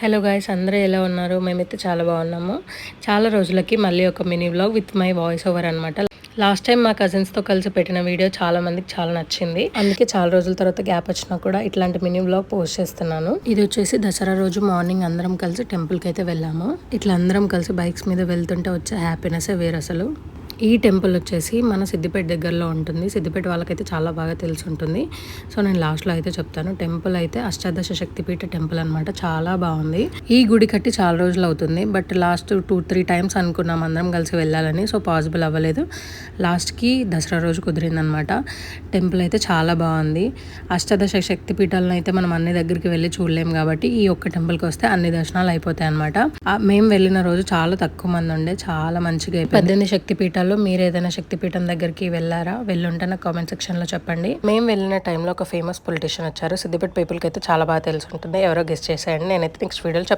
Hello guys, అందరూ ఎలా ఉన్నారు? మేమైతే చాలా బాగున్నాము. చాలా రోజులకి మళ్ళీ ఒక mini vlog with my voice over అనమాట. లాస్ట్ టైం మా కజిన్స్తో కలిసి పెట్టిన వీడియో చాలా మందికి చాలా నచ్చింది. అందుకే చాలా రోజుల తర్వాత గ్యాప్ వచ్చినా కూడా ఇట్లాంటి మినీ వ్లాగ్ పోస్ట్ చేస్తున్నాను. ఇది వచ్చేసి దసరా రోజు మార్నింగ్ అందరం కలిసి టెంపుల్కి అయితే వెళ్ళాము. ఇట్లా అందరం కలిసి బైక్స్ మీద వెళ్తుంటే వచ్చే హ్యాపీనెస్ వేరు అసలు. ఈ టెంపుల్ వచ్చేసి మన సిద్దిపేట దగ్గరలో ఉంటుంది. సిద్దిపేట వాళ్ళకైతే చాలా బాగా తెలిసి ఉంటుంది. సో నేను లాస్ట్లో అయితే చెప్తాను. టెంపుల్ అయితే అష్టాదశ శక్తిపీఠ టెంపుల్ అనమాట. చాలా బాగుంది. ఈ గుడి కట్టి చాలా రోజులు అవుతుంది. బట్ లాస్ట్ 2-3 టైమ్స్ అనుకున్నాం అందరం కలిసి వెళ్ళాలని. సో పాసిబుల్ అవ్వలేదు. లాస్ట్కి దసరా రోజు కుదిరిందనమాట. టెంపుల్ అయితే చాలా బాగుంది. అష్టాదశ శక్తిపీఠాలను అయితే మనం అన్ని దగ్గరికి వెళ్ళి చూడలేం కాబట్టి ఈ ఒక్క టెంపుల్కి వస్తే అన్ని దర్శనాలు అయిపోతాయి అనమాట. మేము వెళ్ళిన రోజు చాలా తక్కువ మంది ఉండే, చాలా మంచిగా అయిపోయింది. 18 శక్తిపీఠాలు మీరు ఏదైనా శక్తిపీఠం దగ్గరికి వెళ్ళారా? వెళ్ళుంటే నాకు కామెంట్ సెక్షన్లో చెప్పండి. మేము వెళ్ళిన టైంలో ఒక ఫేమస్ పొలిటీషియన్ వచ్చారు. సిద్దిపేట పీపుల్కి అయితే చాలా బాగా తెలిసి ఉంటుంది. ఎవరో గెస్ట్ చేసేయండి. నేనైతే నెక్స్ట్ వీడియోలో చెప్తాను.